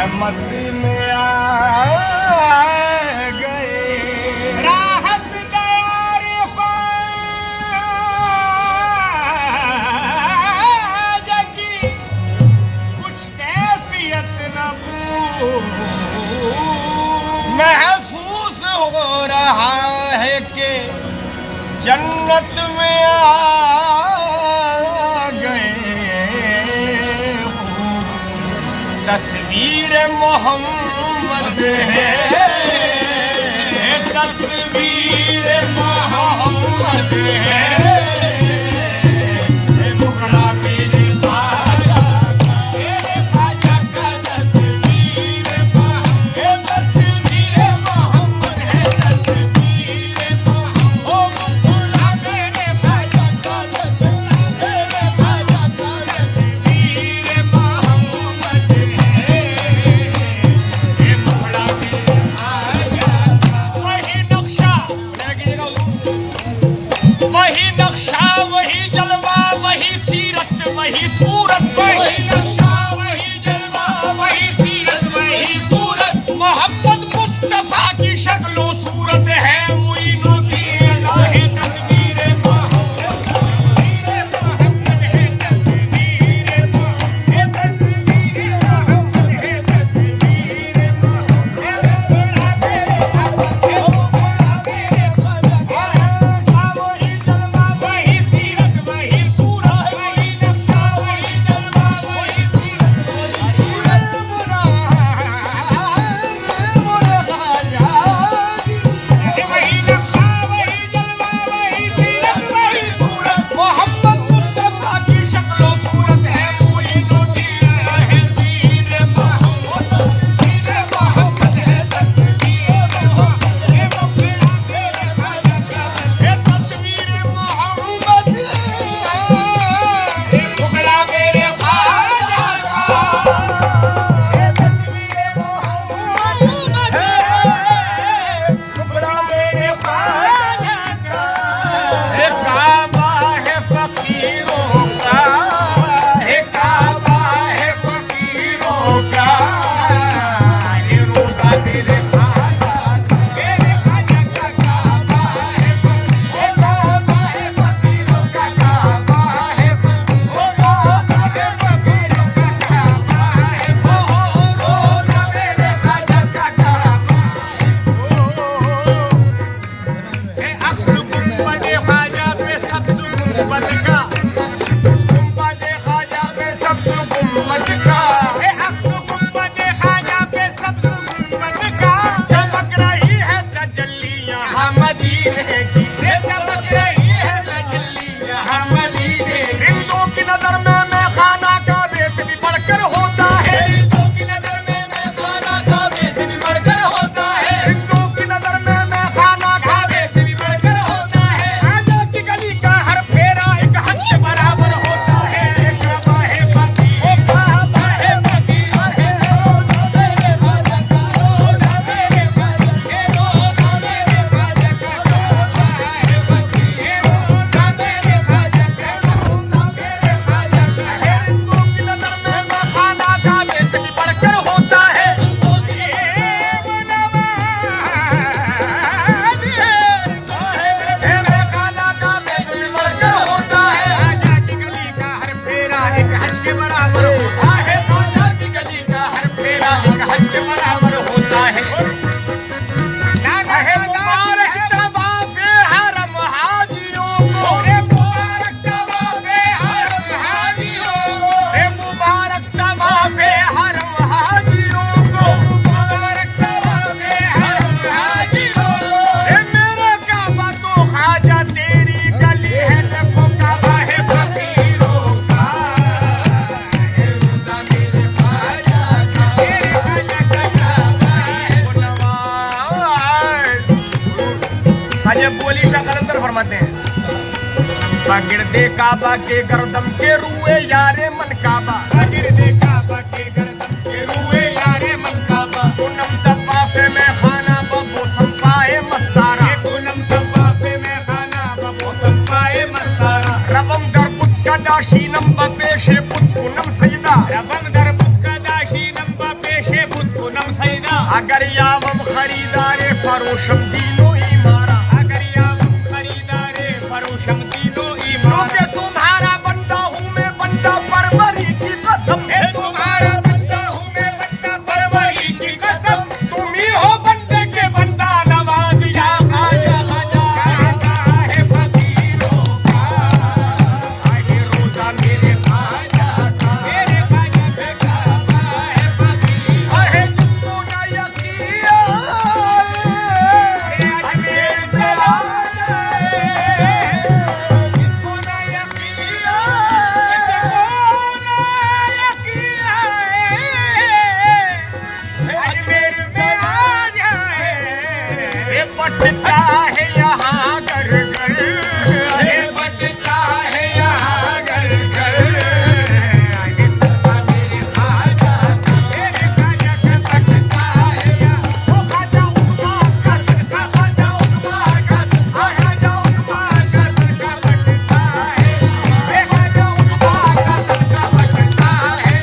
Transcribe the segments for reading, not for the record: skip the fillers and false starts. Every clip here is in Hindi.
रहमत में आ गए। राहत दयार ख्वाजा की कुछ कैफियत न महसूस हो रहा है कि जन्नत में आ गए। तस्वीर मोहम्मद है, तस्वीर मोहम्मद है। मुखड़ा मेरे ख्वाजा का तस्वीर तस्वीर मोहम्मद है। तस्वीर मोहम्मद, मुखड़ा मेरे ख्वाजा का तस्वीर मोहम्मद है। मुखड़ा मेरे ख्वाजा का वही नक्शा वही नक्शा, वही जलवा, वही सीरत, वही सूरत। वही नक्शा वही जलवा वही सीरत वही सूरत। मोहम्मद मुस्तफा की शक्लो सूरत है। मुइनुद्दीन है तस्वीर मोहम्मद है। तस्वीर मोहम्मद है। तस्वीर मोहम्मद है। तस्वीर मोहम्मद वही जलवा, वही सीरत, वही सूरत। वही नक्शा वही जलवा वही सीरत, वही सूरत। वही नक्शा वही जलवा वही सीरत वही सूरत। मोहम्मद मुस्तफा की शक्लो सूरत है। मुइनुद्दीन है पीर मोहम्मद। पीर मोहम्मद है। तस्वीर मोहम्मद है। मुखड़ा मेरे ख्वाजा का है। तस्वीर मोहम्मद है। मुखड़ा मेरे ख्वाजा का है। तस्वीर मोहम्मद है। मुखड़ा मेरे ख्वाजा का है। काबा है फकीरों का, है काबा है फकीरों का। ये रोज़ा मेरे ख्वाजा का, मेरे ख्वाजा का काबा है। काबा है फकीरों का, काबा है। रोज़ा है फकीरों का, काबा है। रोज़ा मेरे ख्वाजा का काबा है। अक्स गुंबद ख्वाजा पे सब्ज़ गुंबद का, गुंबद ख्वाजा पे सब्ज़ गुंबद का। ए अक्स गुंबद ख्वाजा पे सब्ज़ गुंबद का चमक रही है तजल्लियां मदीने की। ये चमक रही है तजल्ली यहाँ मदीने की। हिंदू की नजर में मैं खाना का बेस भी बढ़कर होता है। हिंदू की नजर में मैं खाना काबे से भी बढ़कर होता है। हिंदू की नजर में मैं खाना का काबे से भी बढ़कर होता है। आजा की गली का हर फेरा एक हज के बराबर होता है। काबा है फकीर, काबा है फकीर है रोज़ा मेरे ख्वाजा का। रोज़ा मेरे ख्वाजा के रोज़ा मेरे ख्वाजा का। काबा है फकीर रोज़ा मेरे ख्वाजा का। रोज़ा मेरे ख्वाजा का है। हिंदू की नजर में मैं खाना का बेस भी बढ़कर होता है। मैं खाना का बेस भी बढ़कर होता है। आजा की गली का हर फेरा एक हज के बराबर होता है। आजा की गली का हर फेरा एक हज के बराबर होता है। है मुबारक तवाफ़े हरम हाजियों को, मुबारक तवाफ़े हरम हाजियों को। है मुबारक तवाफ़े हरम हाजियों को। मुबारक तवाफ़े हरम हाजियों को। है मेरा काबा तो ख्वाजा तेरी गली है। देखो काबा है फकीरों का, है रोज़ा मेरे ख्वाजा का। मेरे ख्वाजा का काबा है। ख्वाजा बोली शाह कलंदर फरमाते हैं, गिरदे काबा के गर्दम के रुए यारे मन काबा। गिरदे काबा के गर्दन के रुए यारे मन काबा। पूनम तवाफ़े में खाना बबो संपाए मस्तारा। पूनम तवाफ़े में खाना बबो संपाए मस्तारा। रबम दरबुत का दाशी नंबर पेशे पुत पूनम सजदा। रबम दरबुत का दाशी नंबर पेशे पुत अगर यावम खरीदारे फरोशम दीनो इमारा, अगर यावम खरीदारे फरोशम दीनो ईमान, क्योंकि तुम्हारा बंदा हूँ मैं, बंदा परवरी की कसम, मैं तुम्हारा बंदा हूँ मैं, बंदा परवरी की कसम, तुम ही हो बंदे के बंदा नवाज या खाजा खाजा। कहता है फकीरों का, आए रोजा मेरे खाजा का, मेरे खाजा पे काबा है फकीर, आए जिसको ना यकीन अजमेर चला जिसको ना यकीन, जिसको ना यकीन अजमेर में आ जाए, ये बटता है यहाँ घर घर, ये बचता है यहाँ घर घर, ये सदा मेरे खाजा का, मेरे खाजा का बचता है यहाँ, ओ खाजा उस्मान का सदका, खाजा उस्मान का सदका, खाजा उस्मान का सदका बटता है, ये खाजा उस्मान का सदका बटता है,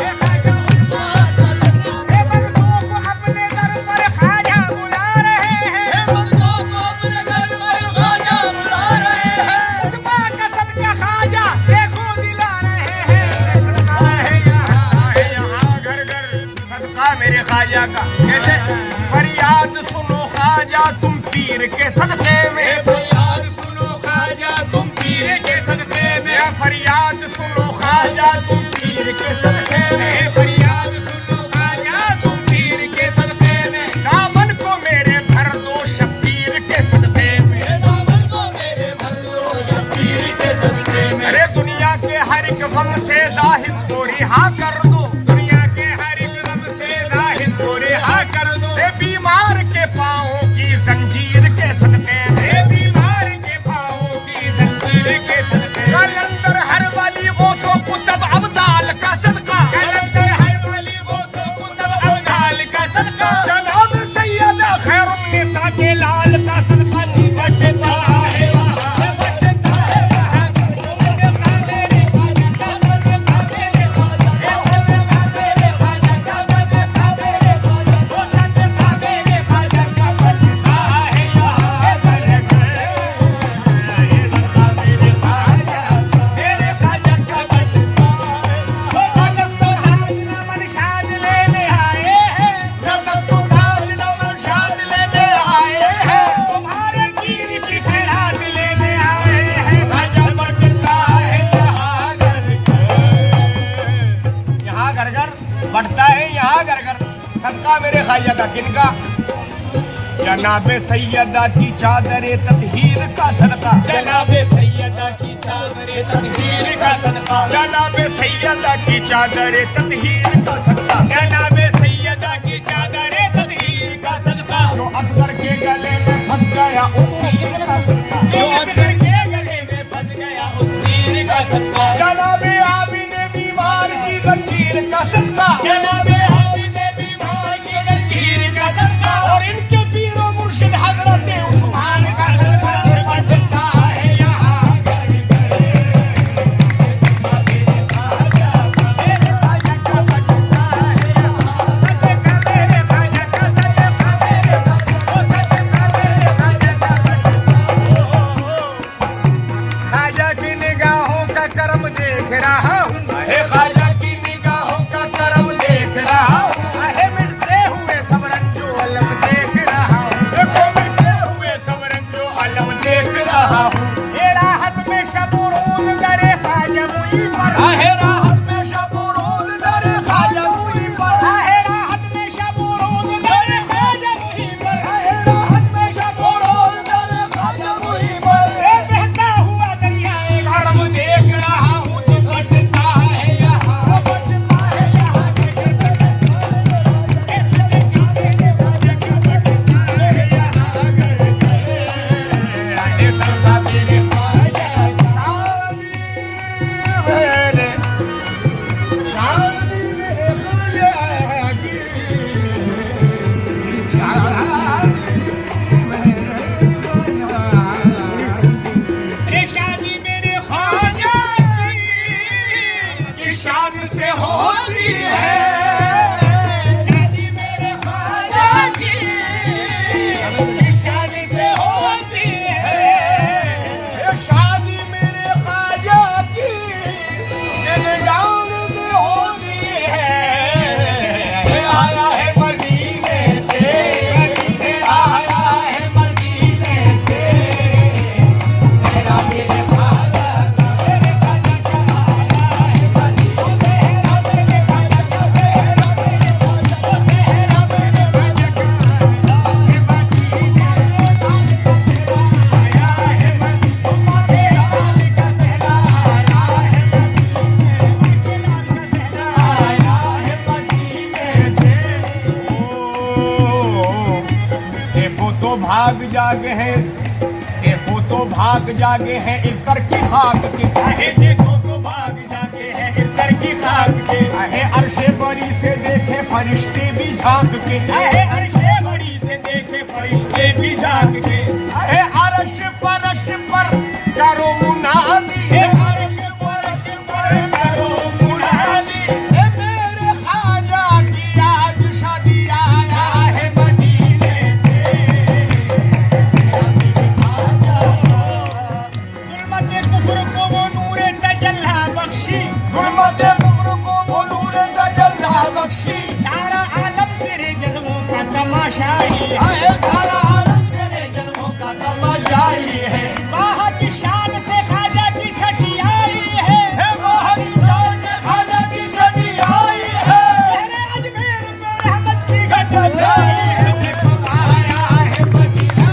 ये खाजा उस्मान का सदका। ये बंदों को अपने दर पर खाजा बुला रहे हैं, ये बंदों को अपने घर पर खाजा बुला रहे हैं, उस्मान का सदका खाजा देखो दिला रहे हैं, बटता है यहाँ घर घर सदका मेरे खाजा का। कैसे? फरियाद सुनो खाजा तुम पीर के सदके में, फरियाद सुनो खाजा तुम पीर के सदके में, ये फरियाद सुनो खाजा तुम पीर के सदके में, फरियाद सुनो खाजा तुम पीर के सदके में, दामन को मेरे भर दो शबीर के सदके में, दामन को मेरे भर दो शबीर के सदके में, अरे दुनिया के हर एक गम से जाहिर को रिहा कर दो, दुनिया के हर एक गम से जाहिर को रिहा कर दो, ये बीमार के पाँवों की जंजीर के सदके में, हे बीमार के पाँवों की जंजीर के सदके में, कलंदर हर वाली गौसों कुतब अब्दाल का सदका, कलंदर हर वाली वो सो कुतब अब्दाल का सदका, जनाब सैयद खैरुन्निसा के लाल का सदका जी बटता है वहाँ, बटता है वहाँ, सदका मेरे खाजा का, सदका मेरे खाजा का, सदका मेरे खाजा का, सदका मेरे खाजा का, वो सदका मेरे खाजा का बटता है यहाँ, सदका ये सदका मेरे खाजा का बटता है। वो दस्तरखान नमन शाद लेने आए हैं, दस्तरखान नमन शाद लेने आए हैं, तुम्हारे पीर की खैरात लेने आए हैं, खाजा बटता है यहाँ घर घर, बढ़ता है यहाँ घर घर सदका मेरे खाजा का। किनका? जनाबे सैयदा की चादरे ततहीर का सदका, जनाबे सैयदा की चादरे तदहीर का सदका, जनाबे सैयदा की चादरे ततहीर का सदका, जनाबे सैयदा की चादरे तदहीर का सदका, जो असगर के गले में फंस गया उस पीर का सदका, जो असगर के गले में फंस गया उस तीर का सदका, जनाबे आबिदे बीमार की जंजीर का सदका, जनाबे हामिदे बीमार की जंजीर का सदका, और इनके पीरो मुर्शिद हजरत उस्मान का सदका से बढ़ता है यहाँ घर घर। मेरे खाजा का बढ़ता है यहाँ, सदका मेरे खाजा का, सदका मेरे खाजा का, ओ सदका मेरे खाजा का बढ़ता है। खाजा की निगाहों का करम देख रहा हूँ, हे खाजा की निगाहों का करम देख रहा हूँ, आहे मिटते हुए सब रंजो अलम देख रहा हूँ, देखो मिटते हुए सब रंजो अलम देख रहा हूँ, ये राहत में शब रोज दरे खाजा मुई पर, आहे राहत में शब रोज दरे खाजा मुई पर, आहे राहत में शब रोज दरे खाजा मुई पर, आहे राहत में शब रोज दरे खाजा मुई पर, ये बहता हुआ दरिया करम देख रहा हूँ जी बटता है यहाँ, बटता है यहाँ इस सदका मेरे खाजा का बटता है यहाँ घर घर। ये सदका मेरे खाजा का, मेरे तो भाग जागे हैं, देखो तो भाग जागे हैं इस दर की खाक के। आहे देखो तो भाग जागे हैं इस दर की खाक के। आहे अर्शे बरी से देखे फरिश्ते भी झांक के। आहे अर्शे बड़ी से देखे फरिश्ते भी झांक के। आहे अर्श पर करो मुनादी, अर्श पर करो मुनादी। ए मेरे ख्वाजा की आज शादी आया है मदीने से। जुल्मत कुफ्र को वो नूरे तजल्ला बख्शी, गुलमत कुफ्र को वो नूर तजल्ला बख्शी। सारा आलम तेरे जलवों का तमाशाई है। आहे सारा आलम तेरे जन्मों का तमाशाई है। वाह की शान से ख्वाजा की छठी आई है। हे वाह की शान से ख्वाजा की छठी आई है। मेरे अजमेर पे रहमत की घटा छाई है। देखो आया है मदीना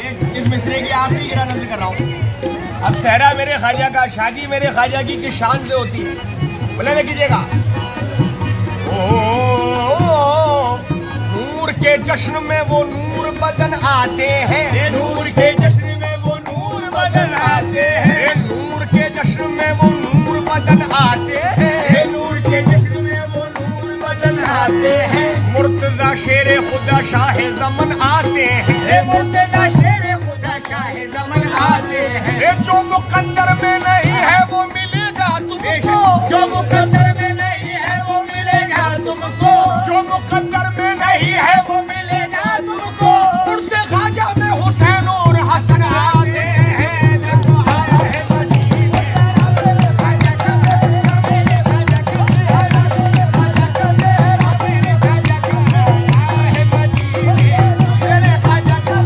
एक इस मिसरे की आखिरी गिरा नजर कर रहा हूँ। अब सहरा मेरे ख्वाजा का, शादी मेरे ख्वाजा की किस शान से होती है, बोले कीजिएगा। नूर के जश्न में वो नूर बदन आते हैं। नूर के जश्न में वो नूर बदन आते हैं। नूर के जश्न में वो नूर बदन आते हैं। नूर के जश्न में वो नूर बदन आते हैं। मुर्तजा शेर खुदा शाह जमन आते हैं। मुर्तजा शेर खुदा शाह ज़मन आते हैं। ये जो मुकद्दर में नहीं है वो मिलेगा तुमको। जो मुकद्दर में नहीं है वो मिलेगा तुमको। जो मुकद्दर में नहीं है वो मिलेगा तुमको। उनसे ख्वाजा में हुसैन और हसन आते हैं। देखो आया है मदीने मेरे ख्वाजा का ख्वाजा का आया है मदीने। आया है मदीने तेरा मेरे ख्वाजा का,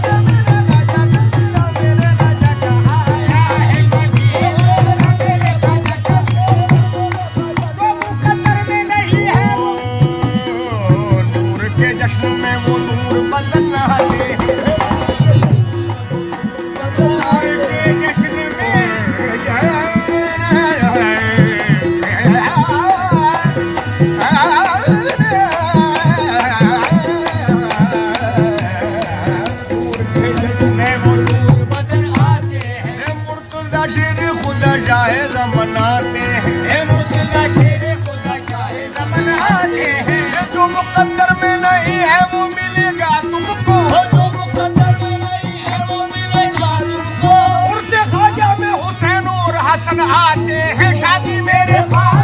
मेरे ख्वाजा का, तेरा मेरे ख्वाजा का आया है मदीने। मेरे ख्वाजा का जो मुकद्दर में नहीं है वो नूर के जश्न में वो नूर बदन आते हैं। के जश्न में वो नूर बदन आते हैं। मुर्तजा शेर खुदा शाह जमन आते हैं। मुर्तजा शेर खुदा शाह ज़मन आते हैं। जो मुकद्दर में नहीं है वो मिलेगा तुमको। जो मुकद्दर में नहीं है वो मिलेगा तुमको। उनसे ख्वाजा में हुसैन और हसन आते हैं। शादी मेरे ख्वाजा